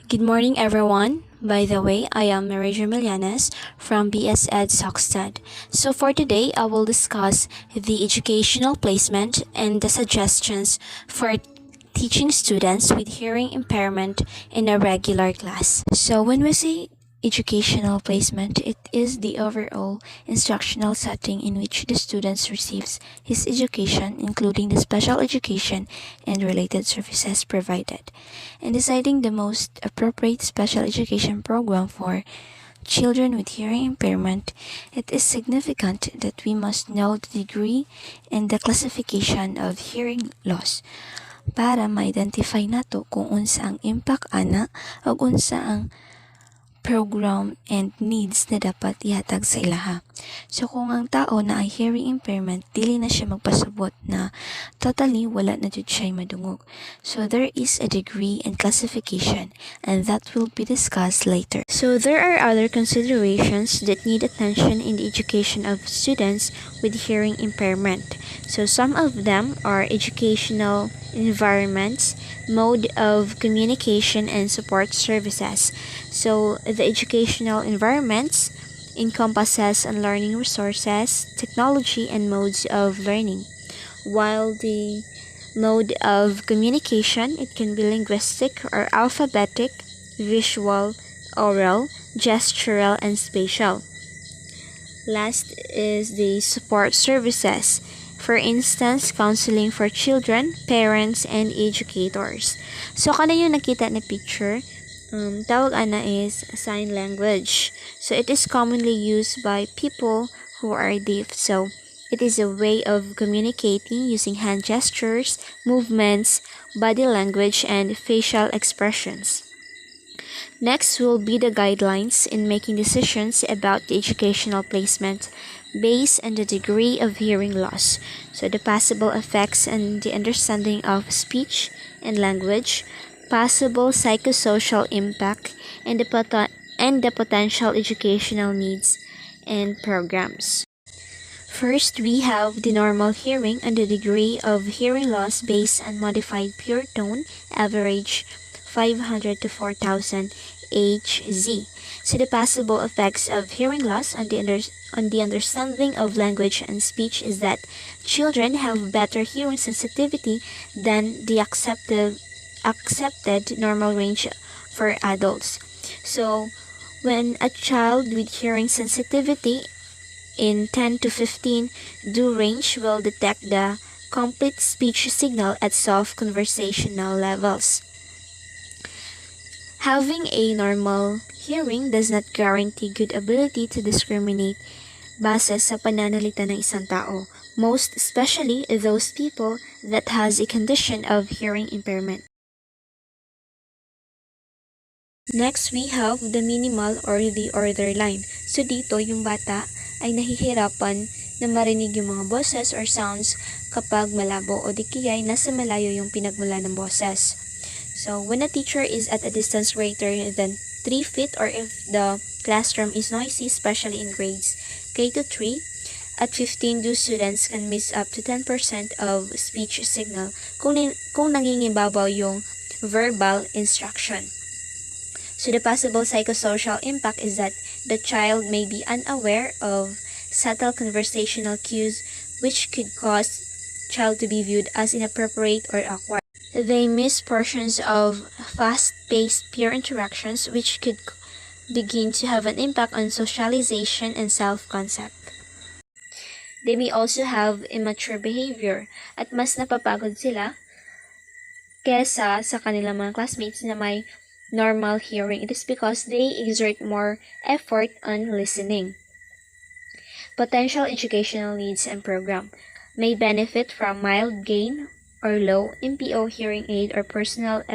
Good morning, everyone. By the way, I am Maria Milianes from BS Ed Sockstead. So for today, I will discuss the educational placement and the suggestions for teaching students with hearing impairment in a regular class. So when we say educational placement, it is the overall instructional setting in which the student receives his education, including the special education and related services provided. In deciding the most appropriate special education program for children with hearing impairment, it is significant that we must know the degree and the classification of hearing loss para ma-identify nato kung unsa ang impact ana o unsa ang program and needs na dapat ihatag sa ilaha. So kung ang tao na ay hearing impairment, dili na siya magpasabot na totally wala na jud siya madungog. So there is a degree and classification, and that will be discussed later. So there are other considerations that need attention in the education of students with hearing impairment. So some of them are educational environments, mode of communication, and support services. So the educational environments encompasses learning resources, technology, and modes of learning. While the mode of communication, it can be linguistic or alphabetic, visual, oral, gestural, and spatial. Last is the support services. For instance, counseling for children, parents, and educators. So, kana yung nakita na picture, tawag ana is sign language. So, it is commonly used by people who are deaf. So, it is a way of communicating using hand gestures, movements, body language, and facial expressions. Next will be the guidelines in making decisions about the educational placement based on the degree of hearing loss. So the possible effects and the understanding of speech and language, possible psychosocial impact, and the potential educational needs and programs. First, we have the normal hearing and the degree of hearing loss based on modified pure tone, average 500 to 4,000 Hz. So the possible effects of hearing loss on the understanding of language and speech is that children have better hearing sensitivity than the accepted normal range for adults. So when a child with hearing sensitivity in 10 to 15 do range will detect the complete speech signal at soft conversational levels. Having a normal hearing does not guarantee good ability to discriminate base sa pananalita ng isang tao, most especially those people that has a condition of hearing impairment. Next, we have the minimal or the order line. So dito, yung bata ay nahihirapan na marinig yung mga boses or sounds kapag malabo o di kaya nasa malayo yung pinagmula ng boses. So when a teacher is at a distance greater than 3 feet or if the classroom is noisy, especially in grades K to 3, at 15 those students can miss up to 10% of speech signal kung nangingibabaw yung verbal instruction. So the possible psychosocial impact is that the child may be unaware of subtle conversational cues which could cause child to be viewed as inappropriate or awkward. They miss portions of fast-paced peer interactions which could begin to have an impact on socialization and self-concept. They may also have immature behavior at mas napapagod sila kesa sa kanilang mga classmates na may normal hearing. It is because they exert more effort on listening. Potential educational needs and program may benefit from mild gain or low MPO hearing aid or personal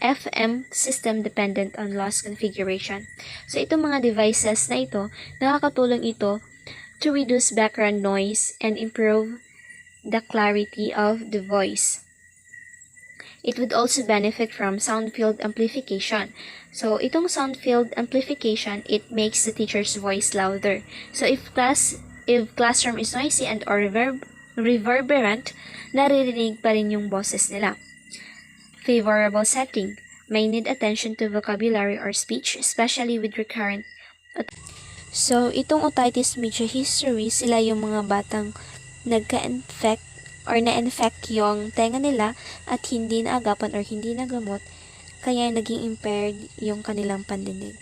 FM system dependent on loss configuration. So itong mga devices na ito, nakakatulong ito to reduce background noise and improve the clarity of the voice. It would also benefit from sound field amplification. So itong sound field amplification, it makes the teacher's voice louder. So if classroom is noisy and or reverberant, naririnig pa rin yung boses nila. Favorable setting. may need attention to vocabulary or speech, especially with recurrent. So, itong otitis media history, sila yung mga batang nagka-infect or na-infect yung tenga nila at hindi naagapan or hindi nagamot, kaya naging impaired yung kanilang pandinig.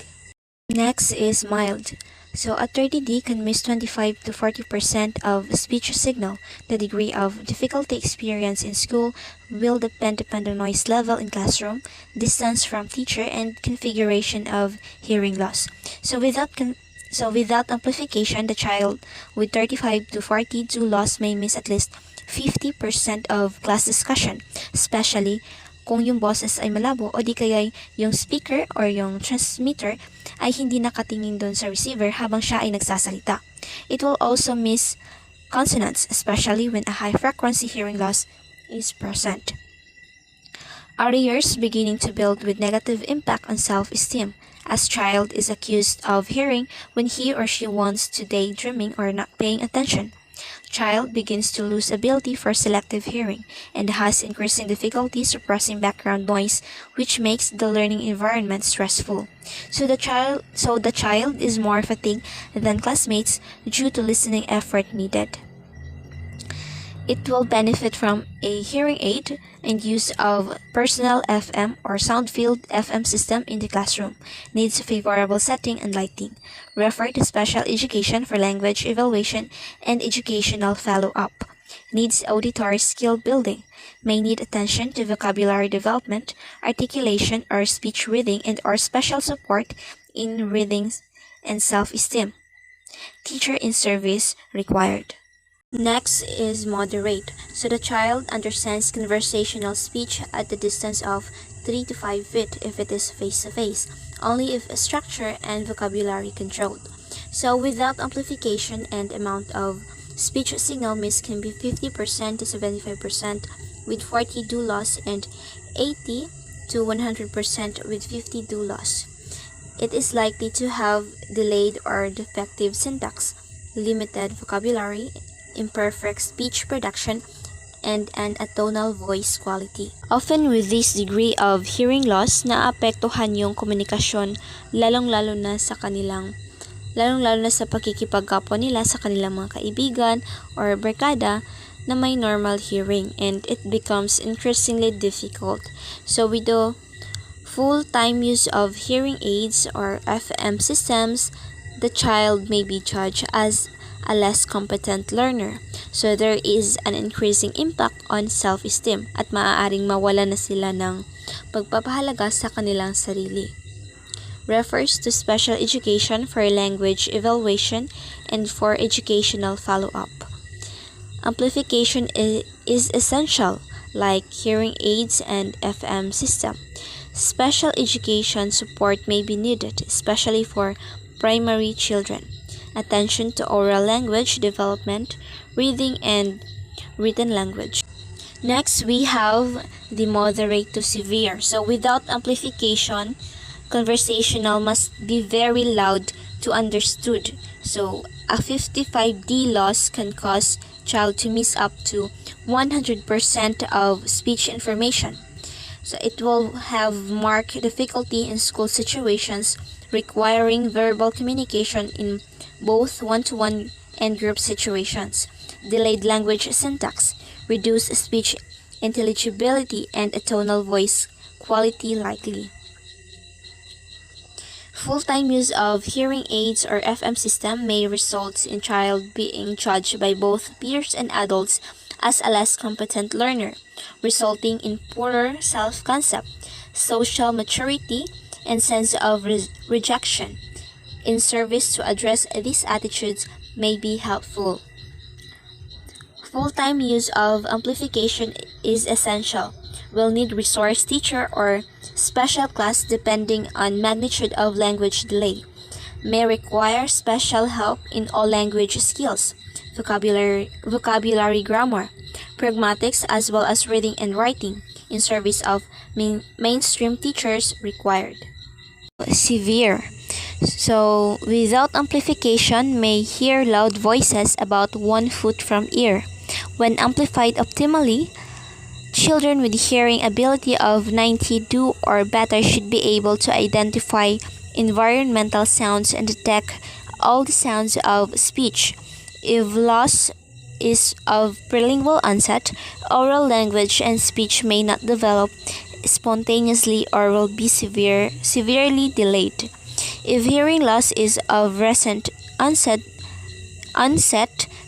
Next is mild. So, a 30D can miss 25 to 40% of speech signal. The degree of difficulty experienced in school will depend upon the noise level in classroom, distance from teacher, and configuration of hearing loss. So, without amplification, the child with 35 to 42 loss may miss at least 50% of class discussion, especially kung yung boses ay malabo o di kaya yung speaker or yung transmitter ay hindi nakatingin doon sa receiver habang siya ay nagsasalita. It will also miss consonants, especially when a high frequency hearing loss is present. Arrears beginning to build with negative impact on self-esteem, as child is accused of hearing when he or she wants to daydreaming or not paying attention. Child begins to lose ability for selective hearing and has increasing difficulty suppressing background noise, which makes the learning environment stressful. So the child is more fatigued than classmates due to listening effort needed. It will benefit from a hearing aid and use of personal FM or sound-filled FM system in the classroom. Needs favorable setting and lighting. Refer to special education for language evaluation and educational follow-up. Needs auditory skill building. May need attention to vocabulary development, articulation or speech reading and or special support in reading and self-esteem. Teacher in service required. Next is moderate. So the child understands conversational speech at the distance of 3 to 5 feet if it is face-to-face, only if structure and vocabulary controlled. So without amplification and amount of speech signal miss can be 50% to 75% with 40 do loss and 80 to 100% with 50 do loss. It is likely to have delayed or defective syntax, limited vocabulary, imperfect speech production, and an atonal voice quality. Often with this degree of hearing loss, naapektuhan yung komunikasyon lalong-lalo na sa pakikipagkapwa nila sa kanilang mga kaibigan or barkada na may normal hearing, and it becomes increasingly difficult. So with the full-time use of hearing aids or FM systems, the child may be judged as a less competent learner. So there is an increasing impact on self-esteem at maaaring mawala na sila ng pagpapahalaga sa kanilang sarili. Refers to special education for language evaluation and for educational follow-up. Amplification is essential, like hearing aids and FM system. Special education support may be needed, especially for primary children. Attention to oral language development, reading and written language. Next, we have the moderate to severe. So without amplification, conversational must be very loud to understood. So a 55D loss can cause child to miss up to 100% of speech information. So it will have marked difficulty in school situations requiring verbal communication in both one-to-one and group situations, delayed language syntax, reduced speech intelligibility, and atonal voice quality likely. Full-time use of hearing aids or FM system may result in child being judged by both peers and adults as a less competent learner, resulting in poorer self-concept, social maturity, and sense of rejection. In service to address these attitudes may be helpful. Full-time use of amplification is essential. Will need resource teacher or special class depending on magnitude of language delay. May require special help in all language skills, vocabulary grammar, pragmatics as well as reading and writing in service of mainstream teachers required. Severe. So, without amplification, may hear loud voices about 1 foot from ear. When amplified optimally, children with hearing ability of 92 or better should be able to identify environmental sounds and detect all the sounds of speech. If loss is of prelingual onset, oral language and speech may not develop spontaneously or will be severely delayed. If hearing loss is of recent onset,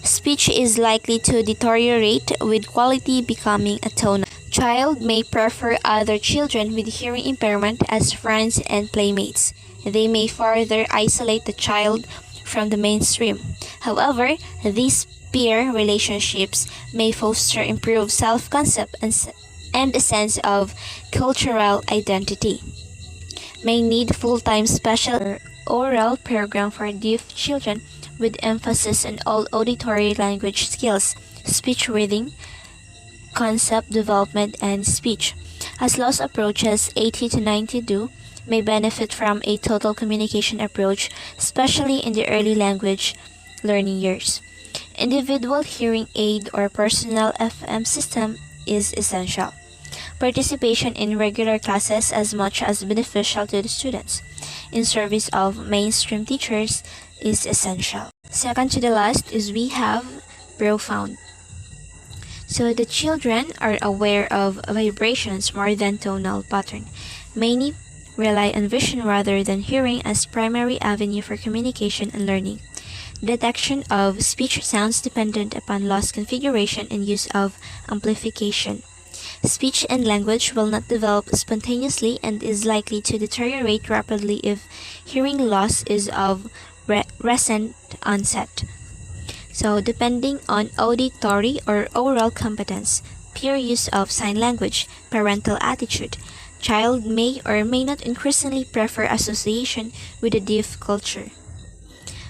speech is likely to deteriorate with quality becoming atonal. Child may prefer other children with hearing impairment as friends and playmates. They may further isolate the child from the mainstream. However, these peer relationships may foster improved self-concept and a sense of cultural identity. May need full-time special or oral program for deaf children with emphasis on all auditory language skills, speech reading, concept development, and speech. As loss approaches 80 to 92, may benefit from a total communication approach, especially in the early language learning years. Individual hearing aid or personal FM system is essential. Participation in regular classes as much as beneficial to the students in service of mainstream teachers is essential. Second to the last is we have profound. So the children are aware of vibrations more than tonal pattern. Many rely on vision rather than hearing as primary avenue for communication and learning. Detection of speech sounds dependent upon loss configuration and use of amplification. Speech and language will not develop spontaneously and is likely to deteriorate rapidly if hearing loss is of recent onset. So, depending on auditory or oral competence, peer use of sign language, parental attitude, child may or may not increasingly prefer association with the deaf culture.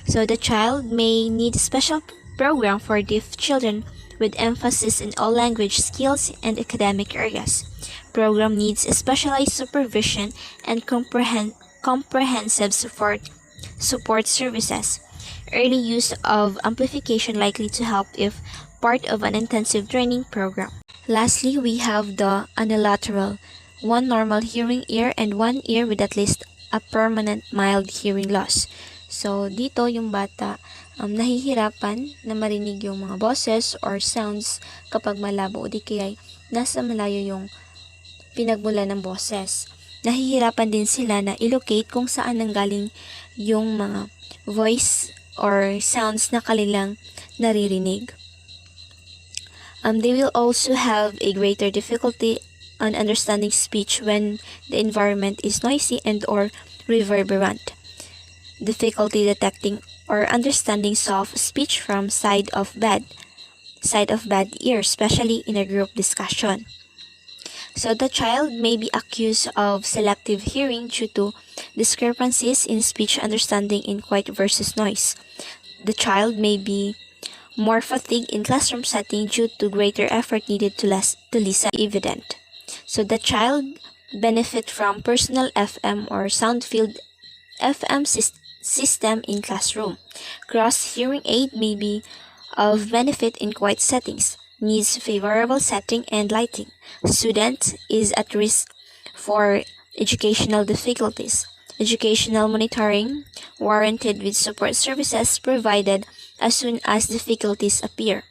So, the child may need a special program for deaf children with emphasis in all language skills and academic areas. Program needs specialized supervision and comprehensive support services. Early use of amplification likely to help if part of an intensive training program. Lastly, we have the unilateral, one normal hearing ear and one ear with at least a permanent mild hearing loss. So, dito yung bata nahihirapan na marinig yung mga boses or sounds kapag malabo o di kaya nasa malayo yung pinagmula ng boses. Nahihirapan din sila na ilocate kung saan nanggaling yung mga voice or sounds na kanilang naririnig. They will also have a greater difficulty on understanding speech when the environment is noisy and or reverberant. Difficulty detecting or understanding soft speech from side of bad ear, especially in a group discussion. So the child may be accused of selective hearing due to discrepancies in speech understanding in quiet versus noise. The child may be more fatigued in classroom setting due to greater effort needed to listen evident. So the child benefit from personal FM or sound field FM system in classroom. Cross hearing aid may be of benefit in quiet settings, needs favorable setting and lighting. Student is at risk for educational difficulties. Educational monitoring warranted with support services provided as soon as difficulties appear.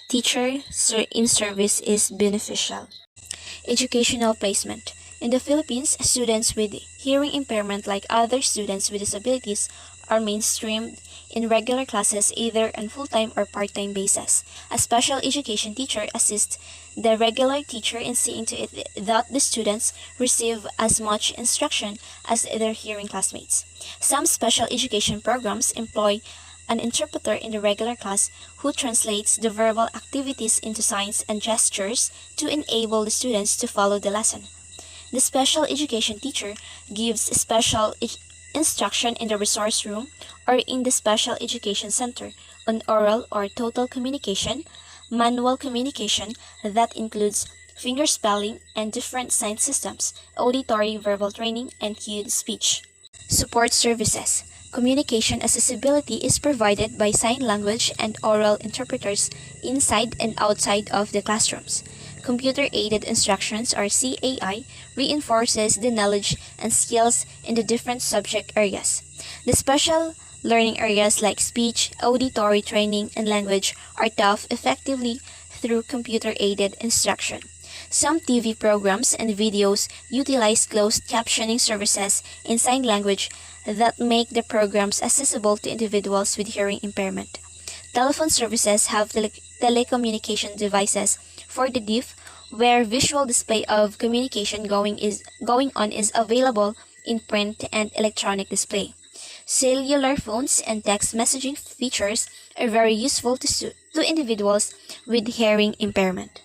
Teacher in service is beneficial. Educational placement. In the Philippines, students with hearing impairment, like other students with disabilities, are mainstreamed in regular classes either on full-time or part-time basis. A special education teacher assists the regular teacher in seeing to it that the students receive as much instruction as their hearing classmates. Some special education programs employ an interpreter in the regular class who translates the verbal activities into signs and gestures to enable the students to follow the lesson. The special education teacher gives special instruction in the resource room or in the special education center on oral or total communication, manual communication that includes finger spelling and different sign systems, auditory verbal training, and cued speech. Support services. Communication accessibility is provided by sign language and oral interpreters inside and outside of the classrooms. Computer-aided instructions, or CAI, reinforces the knowledge and skills in the different subject areas. The special learning areas like speech, auditory training, and language are taught effectively through computer-aided instruction. Some TV programs and videos utilize closed captioning services in sign language that make the programs accessible to individuals with hearing impairment. Telephone services have telecommunication devices for the deaf where visual display of communication going on is available in print and electronic display. Cellular phones and text messaging features are very useful to individuals with hearing impairment.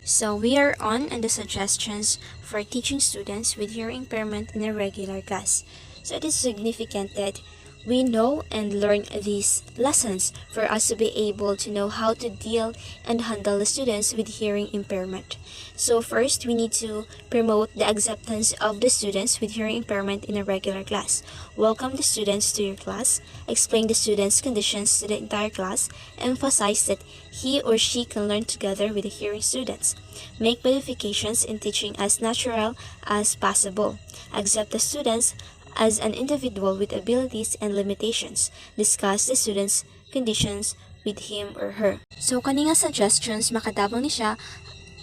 So we are on the suggestions for teaching students with hearing impairment in a regular class. So it is significant that we know and learn these lessons for us to be able to know how to deal and handle the students with hearing impairment. So first, we need to promote the acceptance of the students with hearing impairment in a regular class. Welcome the students to your class, explain the students' conditions to the entire class, emphasize that he or she can learn together with the hearing students. Make modifications in teaching as natural as possible. Accept the students as an individual with abilities and limitations. Discuss the student's conditions with him or her. So, kaninga suggestions makatabang ni siya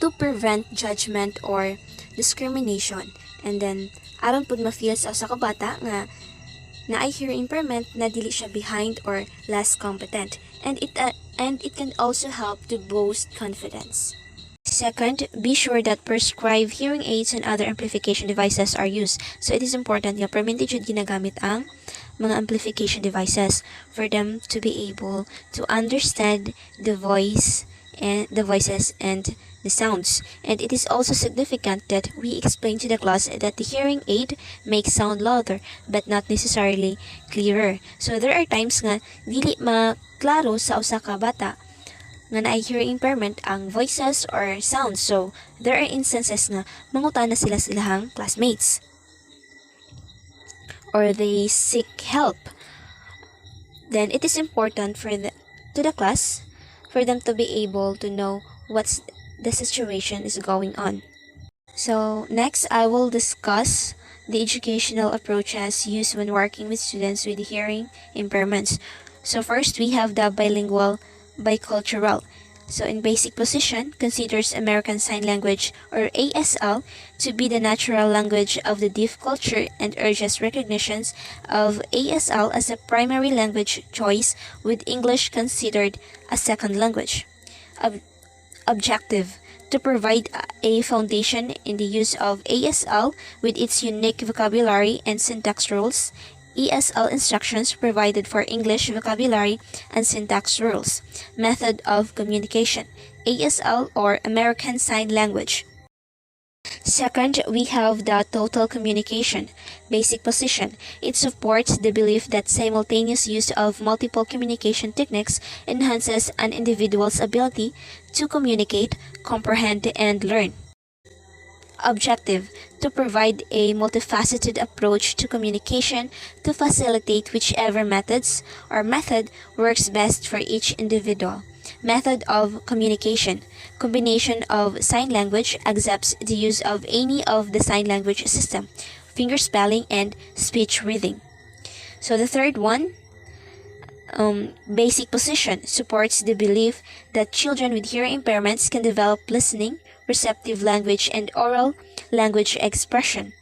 to prevent judgment or discrimination. And then, aron pud ma-feel sa usa ka bata nga na ay hearing impairment na dili siya behind or less competent. And it can also help to boost confidence. Second, be sure that prescribed hearing aids and other amplification devices are used. So it is important nga permanently jud ginagamit ang mga amplification devices for them to be able to understand the voices and the sounds. And it is also significant that we explain to the class that the hearing aid makes sound louder but not necessarily clearer. So there are times nga dili maklaro sa usa ka bata nga naay hearing impairment ang voices or sounds. So, there are instances nga mangutana sila silahang classmates. Or they seek help. Then, it is important to the class for them to be able to know what's the situation is going on. So, next, I will discuss the educational approaches used when working with students with hearing impairments. So, first, we have the bicultural. So in basic position, considers American Sign Language or ASL to be the natural language of the deaf culture and urges recognitions of ASL as a primary language choice with English considered a second language. Objective: to provide a foundation in the use of ASL with its unique vocabulary and syntax rules. ESL instructions provided for English vocabulary and syntax rules. Method of communication: ASL or American Sign Language. Second, we have the total communication. Basic position: it supports the belief that simultaneous use of multiple communication techniques enhances an individual's ability to communicate, comprehend, and learn. Objective: to provide a multifaceted approach to communication to facilitate whichever method works best for each individual. Method of communication: combination of sign language, accepts the use of any of the sign language system, finger spelling, and speech reading. So the third one, basic position, supports the belief that children with hearing impairments can develop listening, receptive language, and oral language expression.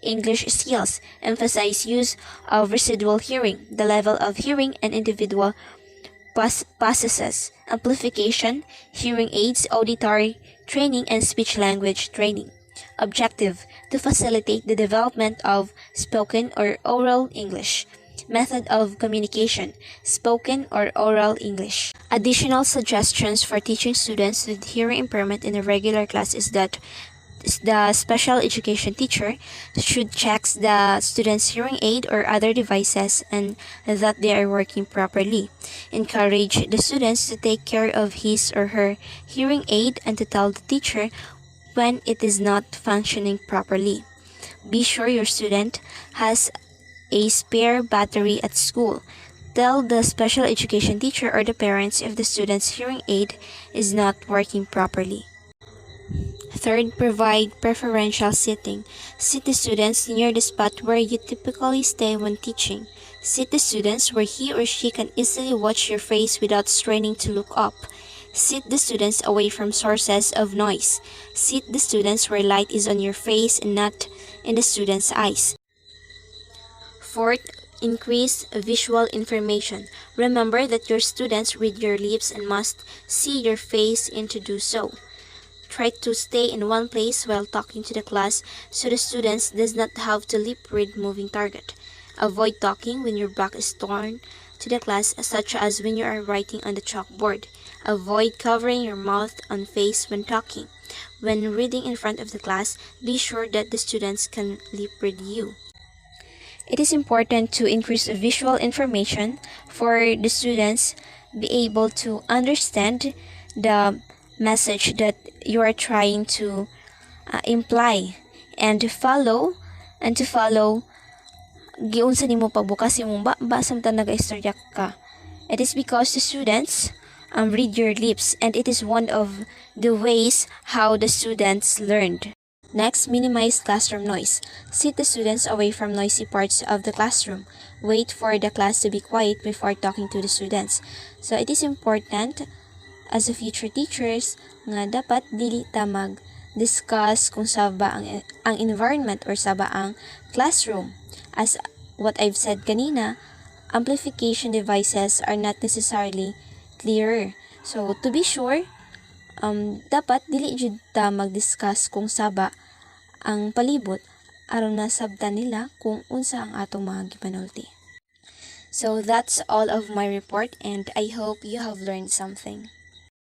English skills, emphasize use of residual hearing, the level of hearing and individual possesses. Amplification, hearing aids, auditory training, and speech language training. Objective: to facilitate the development of spoken or oral English. Method of communication: spoken or oral English. Additional suggestions for teaching students with hearing impairment in a regular class is that the special education teacher should check the student's hearing aid or other devices and that they are working properly. Encourage the students to take care of his or her hearing aid and to tell the teacher when it is not functioning properly. Be sure your student has a spare battery at school. Tell the special education teacher or the parents if the student's hearing aid is not working properly. Third, provide preferential seating. Seat the students near the spot where you typically stay when teaching. Seat the students where he or she can easily watch your face without straining to look up. Seat the students away from sources of noise. Seat the students where light is on your face and not in the students' eyes. Fourth, increase visual information. Remember that your students read your lips and must see your face in to do so. Try to stay in one place while talking to the class so the students does not have to lip read moving target. Avoid talking when your back is turned to the class, such as when you are writing on the chalkboard. Avoid covering your mouth and face when talking. When reading in front of the class, be sure that the students can lip read you. It is important to increase visual information for the students be able to understand the message that you are trying to imply and to follow giunsa nimo pagbukas imong ba samtang naga-istorya ka. It is because the students read your lips, and it is one of the ways how the students learned. Next, minimize classroom noise. Sit the students away from noisy parts of the classroom. Wait for the class to be quiet before talking to the students. So it is important as a future teachers nga dapat dili ta mag-discuss kung saba ang environment or saba ang classroom. As what I've said kanina, amplification devices are not necessarily clearer. So to be sure, dapat dili jud ta mag-discuss kung saba ang palibot aron nasabtan nila kung unsa ang atong mga gipanulti. So that's all of my report, and I hope you have learned something.